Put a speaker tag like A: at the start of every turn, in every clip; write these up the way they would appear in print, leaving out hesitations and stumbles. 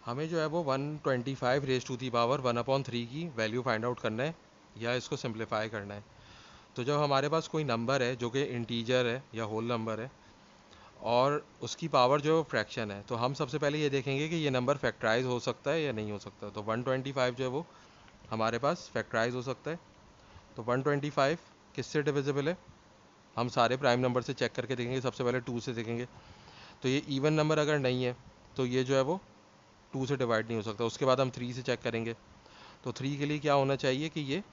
A: हमें जो है वो 125 रेज टू दी पावर 1/3 की वैल्यू फाइंड आउट करना है या इसको सिंप्लीफाई करना है। तो जब हमारे पास कोई नंबर है जो कि इंटीजर है या होल नंबर है और उसकी पावर जो फ्रैक्शन है, तो हम सबसे पहले ये देखेंगे कि ये नंबर फैक्टराइज हो सकता है या नहीं हो सकता। तो 125 जो है वो हमारे पास फैक्टराइज हो सकता है। तो 125 किससे डिविजिबल है, हम सारे प्राइम नंबर से चेक करके देखेंगे। सबसे पहले 2 से देखेंगे, तो ये इवन नंबर अगर नहीं है तो ये जो है वो 2 से डिवाइड नहीं हो सकता। उसके बाद हम 3 से चेक करेंगे, तो 3 के लिए क्या होना चाहिए कि ये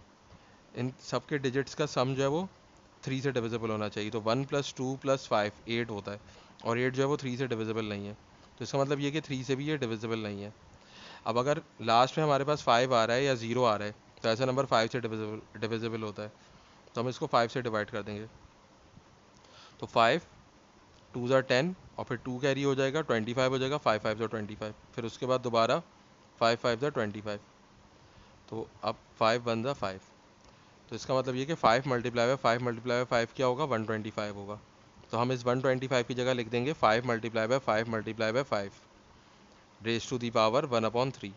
A: इन सब के डिजिट्स का सम जो है वो 3 से डिविजिबल होना चाहिए। तो 1 + 2 + 5 8 होता है, और 8 जो है वो 3 से डिविजिबल नहीं है। तो इसका मतलब ये कि 3 से भी ये डिविजिबल नहीं है। अब अगर लास्ट में हमारे पास 5 आ रहा है या 0 आ रहा है, तो ऐसा नंबर 5 से डिविजिबल होता है। तो हम इसको 5 से डिवाइड कर देंगे। तो 5 2 ज़ा 10, और फिर 2 कैरी हो जाएगा, 25 हो जाएगा, 5 5 ज़ा 25, फिर उसके बाद दोबारा 5 5 ज़ा 25। तो अब 5 1 ज़ा 5। तो इसका मतलब ये कि 5 मल्टीप्लाई बाय 5 मल्टीप्लाई बाय 5 क्या होगा, 125 होगा। तो हम इस 125 की जगह लिख देंगे 5 multiply by 5 multiply by 5 raise to the power 1/3।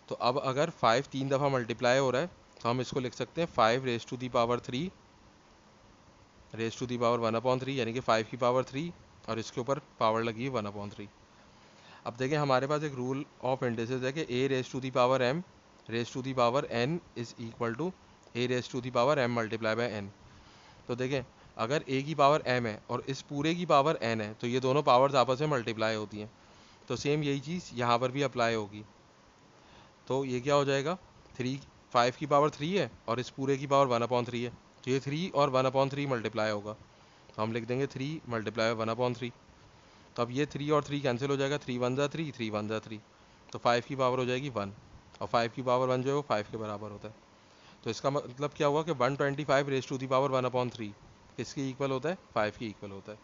A: तो अब अगर 5 3 दफ़ा मल्टीप्लाई हो रहा है, तो हम इसको लिख सकते हैं 5 raise to the power 3 raise to the power 1/3, यानी कि 5 की पावर 3 और इसके ऊपर पावर लगी है 1/3। अब देखें, हमारे पास एक रूल ऑफ इंडिसेस है कि a raise to the power m raise to the power n is equal to a raise to the power m multiply by n। तो देखें, अगर a की पावर m है और इस पूरे की पावर n है, तो ये दोनों पावर्स आपस में मल्टीप्लाई होती हैं। तो सेम यही चीज़ यहाँ पर भी अप्लाई होगी। तो ये क्या हो जाएगा, 5 की पावर 3 है और इस पूरे की पावर 1/3 है, तो ये 3 और 1/3 मल्टीप्लाई होगा। तो हम लिख देंगे 3 मल्टीप्लाई 1/3। तो अब ये 3 और 3 कैंसिल हो जाएगा, 3 1 ज़ा 3 3 1 ज़ा 3। तो 5 की पावर हो जाएगी 1, और 5 की पावर 1 जो है वो 5 के बराबर होता है। तो इसका मतलब क्या हुआ कि 125 रेज टू दी पावर 1/3 किसके इक्वल होता है, 5 के इक्वल होता है।